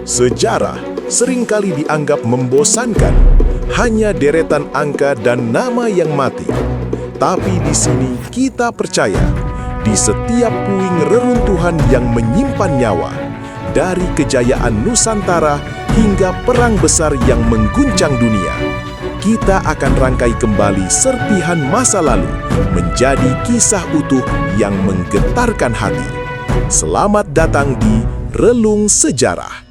Sejarah seringkali dianggap membosankan, hanya deretan angka dan nama yang mati. Tapi di sini kita percaya, di setiap puing reruntuhan yang menyimpan nyawa, dari kejayaan Nusantara hingga perang besar yang mengguncang dunia, kita akan rangkai kembali serpihan masa lalu menjadi kisah utuh yang menggetarkan hati. Selamat datang di Relung Sejarah.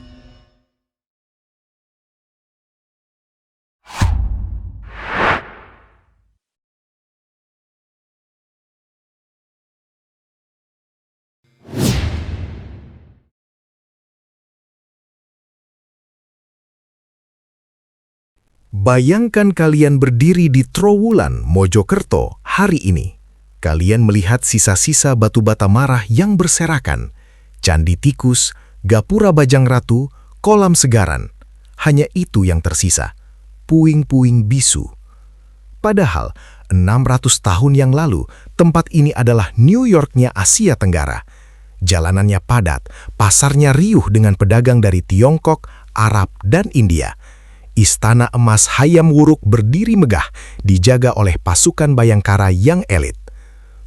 Bayangkan kalian berdiri di Trowulan, Mojokerto hari ini. Kalian melihat sisa-sisa batu bata marah yang berserakan, candi tikus, gapura Bajang Ratu, kolam segaran. Hanya itu yang tersisa, puing-puing bisu. Padahal 600 tahun yang lalu, tempat ini adalah New York-nya Asia Tenggara. Jalanannya padat, pasarnya riuh dengan pedagang dari Tiongkok, Arab, dan India. Istana emas Hayam Wuruk berdiri megah, dijaga oleh pasukan Bayangkara yang elit.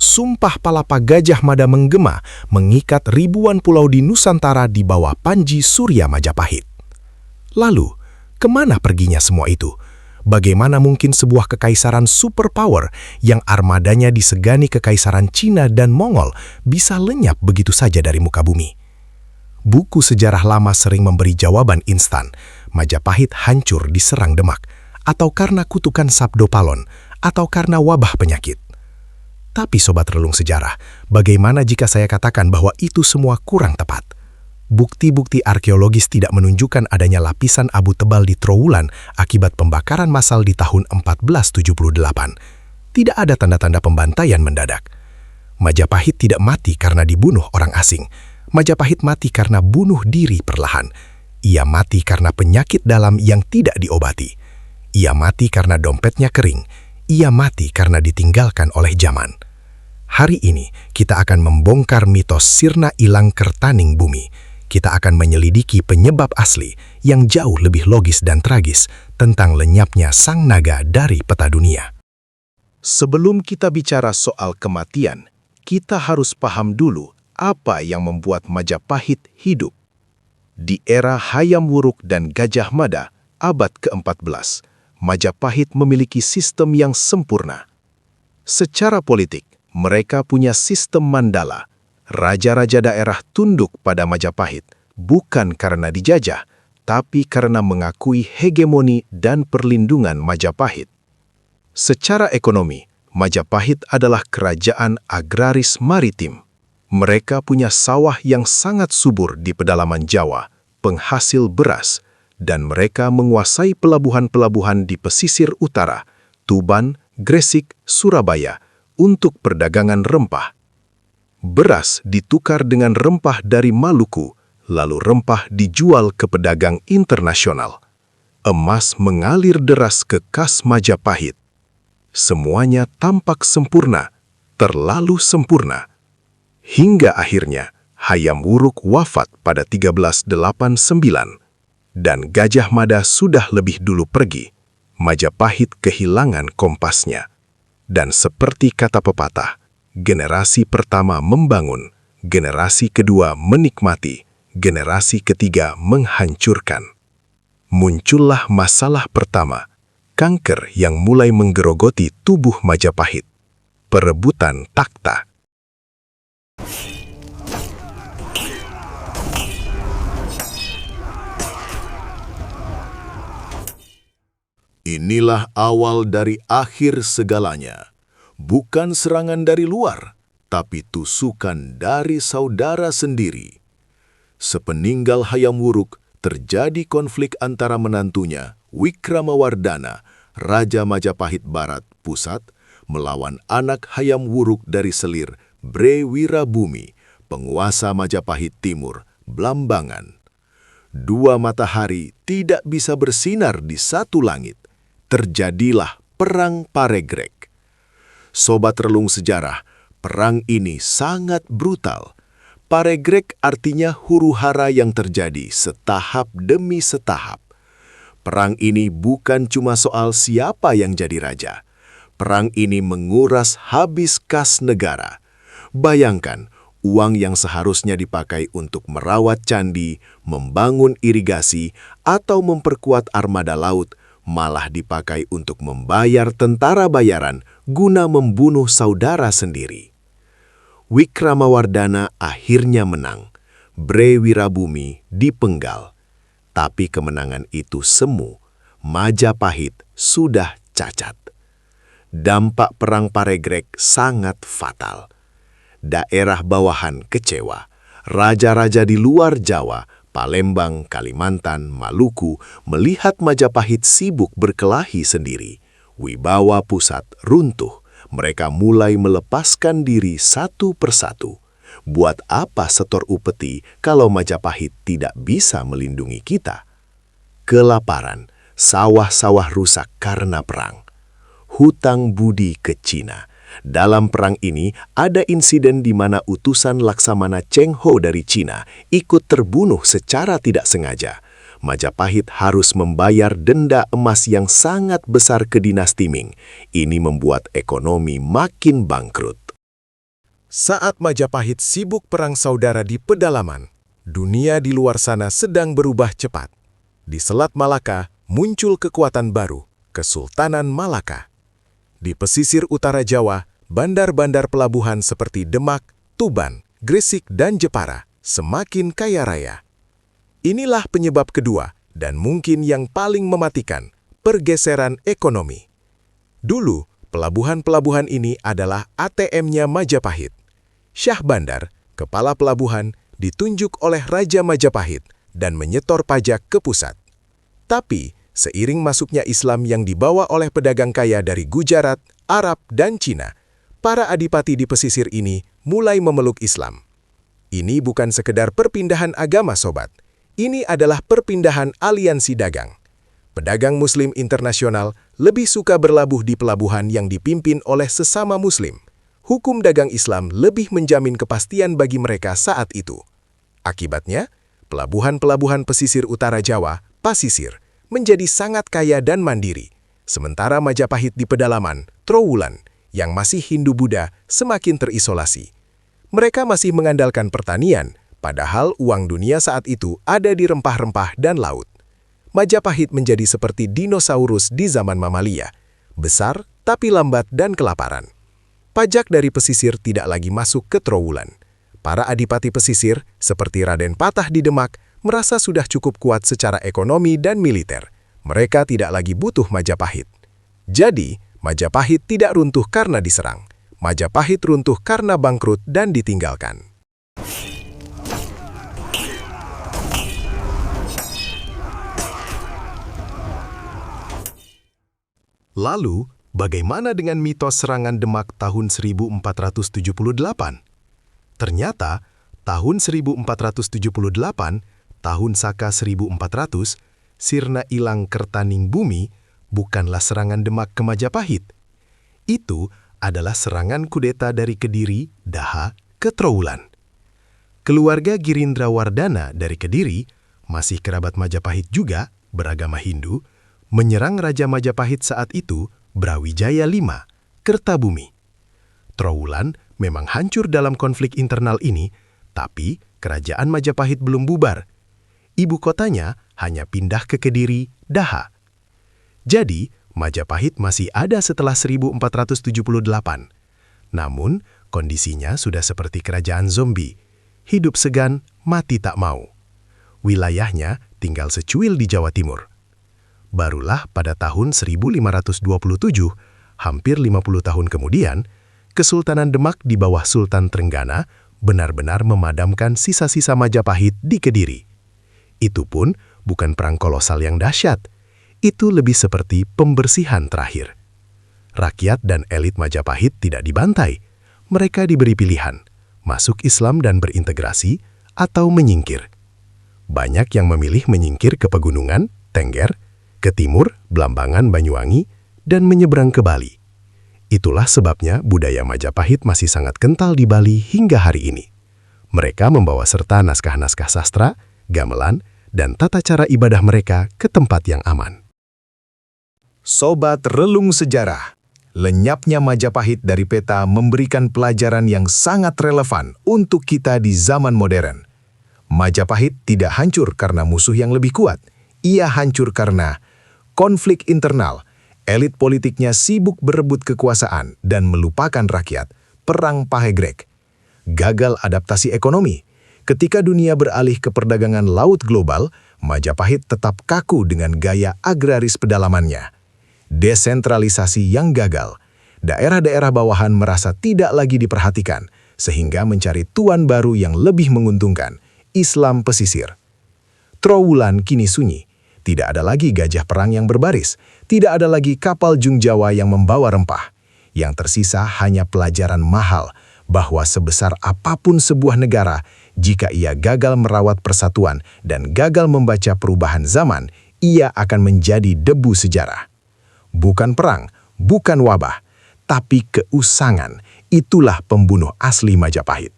Sumpah Palapa Gajah Mada menggema, mengikat ribuan pulau di Nusantara di bawah Panji Surya Majapahit. Lalu, kemana perginya semua itu? Bagaimana mungkin sebuah kekaisaran superpower yang armadanya disegani kekaisaran Cina dan Mongol bisa lenyap begitu saja dari muka bumi? Buku sejarah lama sering memberi jawaban instan. Majapahit hancur diserang Demak, atau karena kutukan Sabdo Palon, atau karena wabah penyakit. Tapi Sobat Relung Sejarah, bagaimana jika saya katakan bahwa itu semua kurang tepat? Bukti-bukti arkeologis tidak menunjukkan adanya lapisan abu tebal di Trowulan akibat pembakaran massal di tahun 1478. Tidak ada tanda-tanda pembantaian mendadak. Majapahit tidak mati karena dibunuh orang asing. Majapahit mati karena bunuh diri perlahan. Ia mati karena penyakit dalam yang tidak diobati. Ia mati karena dompetnya kering. Ia mati karena ditinggalkan oleh zaman. Hari ini, kita akan membongkar mitos sirna ilang kertaning bumi. Kita akan menyelidiki penyebab asli yang jauh lebih logis dan tragis tentang lenyapnya sang naga dari peta dunia. Sebelum kita bicara soal kematian, kita harus paham dulu apa yang membuat Majapahit hidup. Di era Hayam Wuruk dan Gajah Mada, abad ke-14, Majapahit memiliki sistem yang sempurna. Secara politik, mereka punya sistem mandala. Raja-raja daerah tunduk pada Majapahit, bukan karena dijajah, tapi karena mengakui hegemoni dan perlindungan Majapahit. Secara ekonomi, Majapahit adalah kerajaan agraris maritim. Mereka punya sawah yang sangat subur di pedalaman Jawa, penghasil beras, dan mereka menguasai pelabuhan-pelabuhan di pesisir utara, Tuban, Gresik, Surabaya, untuk perdagangan rempah. Beras ditukar dengan rempah dari Maluku, lalu rempah dijual ke pedagang internasional. Emas mengalir deras ke kas Majapahit. Semuanya tampak sempurna, terlalu sempurna. Hingga akhirnya, Hayam Wuruk wafat pada 1389, dan Gajah Mada sudah lebih dulu pergi. Majapahit kehilangan kompasnya. Dan seperti kata pepatah, generasi pertama membangun, generasi kedua menikmati, generasi ketiga menghancurkan. Muncullah masalah pertama, kanker yang mulai menggerogoti tubuh Majapahit. Perebutan takhta. Inilah awal dari akhir segalanya. Bukan serangan dari luar, tapi tusukan dari saudara sendiri. Sepeninggal Hayam Wuruk, terjadi konflik antara menantunya, Wikramawardhana, Raja Majapahit Barat Pusat, melawan anak Hayam Wuruk dari Selir, Bre Wirabumi, penguasa Majapahit Timur, Blambangan. Dua matahari tidak bisa bersinar di satu langit. Terjadilah Perang Paregreg. Sobat Relung Sejarah, perang ini sangat brutal. Paregreg artinya huru-hara yang terjadi setahap demi setahap. Perang ini bukan cuma soal siapa yang jadi raja. Perang ini menguras habis kas negara. Bayangkan, uang yang seharusnya dipakai untuk merawat candi, membangun irigasi, atau memperkuat armada laut, malah dipakai untuk membayar tentara bayaran guna membunuh saudara sendiri. Wikramawardhana akhirnya menang. Bre Wirabumi dipenggal. Tapi kemenangan itu semu. Majapahit sudah cacat. Dampak perang Paregreg sangat fatal. Daerah bawahan kecewa. Raja-raja di luar Jawa, Palembang, Kalimantan, Maluku melihat Majapahit sibuk berkelahi sendiri. Wibawa pusat runtuh. Mereka mulai melepaskan diri satu persatu. Buat apa setor upeti kalau Majapahit tidak bisa melindungi kita? Kelaparan, sawah-sawah rusak karena perang. Hutang budi ke Cina. Dalam perang ini ada insiden di mana utusan Laksamana Cheng Ho dari Cina ikut terbunuh secara tidak sengaja. Majapahit harus membayar denda emas yang sangat besar ke dinasti Ming. Ini membuat ekonomi makin bangkrut. Saat Majapahit sibuk perang saudara di pedalaman, dunia di luar sana sedang berubah cepat. Di Selat Malaka muncul kekuatan baru, Kesultanan Malaka. Di pesisir utara Jawa, bandar-bandar pelabuhan seperti Demak, Tuban, Gresik, dan Jepara semakin kaya raya. Inilah penyebab kedua, dan mungkin yang paling mematikan, pergeseran ekonomi. Dulu, pelabuhan-pelabuhan ini adalah ATM-nya Majapahit. Syah Bandar, kepala pelabuhan, ditunjuk oleh Raja Majapahit dan menyetor pajak ke pusat. Tapi, seiring masuknya Islam yang dibawa oleh pedagang kaya dari Gujarat, Arab, dan Cina, para adipati di pesisir ini mulai memeluk Islam. Ini bukan sekedar perpindahan agama, sobat. Ini adalah perpindahan aliansi dagang. Pedagang Muslim internasional lebih suka berlabuh di pelabuhan yang dipimpin oleh sesama Muslim. Hukum dagang Islam lebih menjamin kepastian bagi mereka saat itu. Akibatnya, pelabuhan-pelabuhan pesisir utara Jawa, Pasisir, menjadi sangat kaya dan mandiri. Sementara Majapahit di pedalaman, Trowulan, yang masih Hindu-Buddha, semakin terisolasi. Mereka masih mengandalkan pertanian, padahal uang dunia saat itu ada di rempah-rempah dan laut. Majapahit menjadi seperti dinosaurus di zaman mamalia, besar tapi lambat dan kelaparan. Pajak dari pesisir tidak lagi masuk ke Trowulan. Para adipati pesisir, seperti Raden Patah di Demak, merasa sudah cukup kuat secara ekonomi dan militer. Mereka tidak lagi butuh Majapahit. Jadi, Majapahit tidak runtuh karena diserang. Majapahit runtuh karena bangkrut dan ditinggalkan. Lalu, bagaimana dengan mitos serangan Demak tahun 1478? Ternyata, tahun 1478, tahun Saka 1400, Sirna Ilang Kertaning Bumi, bukanlah serangan Demak ke Majapahit. Itu adalah serangan kudeta dari Kediri, Daha, ke Trowulan. Keluarga Girindrawardhana dari Kediri, masih kerabat Majapahit juga, beragama Hindu, menyerang Raja Majapahit saat itu, Brawijaya V, Kertabumi. Trowulan memang hancur dalam konflik internal ini, tapi kerajaan Majapahit belum bubar. Ibu kotanya hanya pindah ke Kediri, Daha. Jadi, Majapahit masih ada setelah 1478. Namun, kondisinya sudah seperti kerajaan zombie. Hidup segan, mati tak mau. Wilayahnya tinggal secuil di Jawa Timur. Barulah pada tahun 1527, hampir 50 tahun kemudian, Kesultanan Demak di bawah Sultan Trenggana benar-benar memadamkan sisa-sisa Majapahit di Kediri. Itu pun bukan perang kolosal yang dahsyat. Itu lebih seperti pembersihan terakhir. Rakyat dan elit Majapahit tidak dibantai. Mereka diberi pilihan, masuk Islam dan berintegrasi, atau menyingkir. Banyak yang memilih menyingkir ke pegunungan, Tengger, ke timur, Blambangan, Banyuwangi, dan menyeberang ke Bali. Itulah sebabnya budaya Majapahit masih sangat kental di Bali hingga hari ini. Mereka membawa serta naskah-naskah sastra, gamelan, dan tata cara ibadah mereka ke tempat yang aman. Sobat Relung Sejarah, lenyapnya Majapahit dari peta memberikan pelajaran yang sangat relevan untuk kita di zaman modern. Majapahit tidak hancur karena musuh yang lebih kuat. Ia hancur karena konflik internal, elit politiknya sibuk berebut kekuasaan dan melupakan rakyat, perang Pahegrek. Gagal adaptasi ekonomi. Ketika dunia beralih ke perdagangan laut global, Majapahit tetap kaku dengan gaya agraris pedalamannya. Desentralisasi yang gagal. Daerah-daerah bawahan merasa tidak lagi diperhatikan, sehingga mencari tuan baru yang lebih menguntungkan, Islam pesisir. Trowulan kini sunyi. Tidak ada lagi gajah perang yang berbaris. Tidak ada lagi kapal Jung Jawa yang membawa rempah. Yang tersisa hanya pelajaran mahal bahwa sebesar apapun sebuah negara, jika ia gagal merawat persatuan dan gagal membaca perubahan zaman, ia akan menjadi debu sejarah. Bukan perang, bukan wabah, tapi keusangan. Itulah pembunuh asli Majapahit.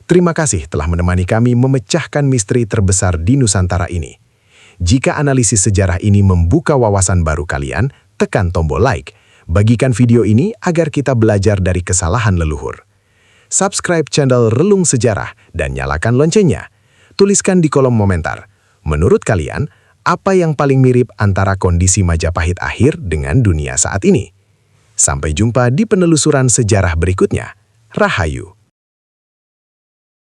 Terima kasih telah menemani kami memecahkan misteri terbesar di Nusantara ini. Jika analisis sejarah ini membuka wawasan baru kalian, tekan tombol like. Bagikan video ini agar kita belajar dari kesalahan leluhur. Subscribe channel Relung Sejarah dan nyalakan loncengnya. Tuliskan di kolom komentar. Menurut kalian, apa yang paling mirip antara kondisi Majapahit akhir dengan dunia saat ini? Sampai jumpa di penelusuran sejarah berikutnya. Rahayu.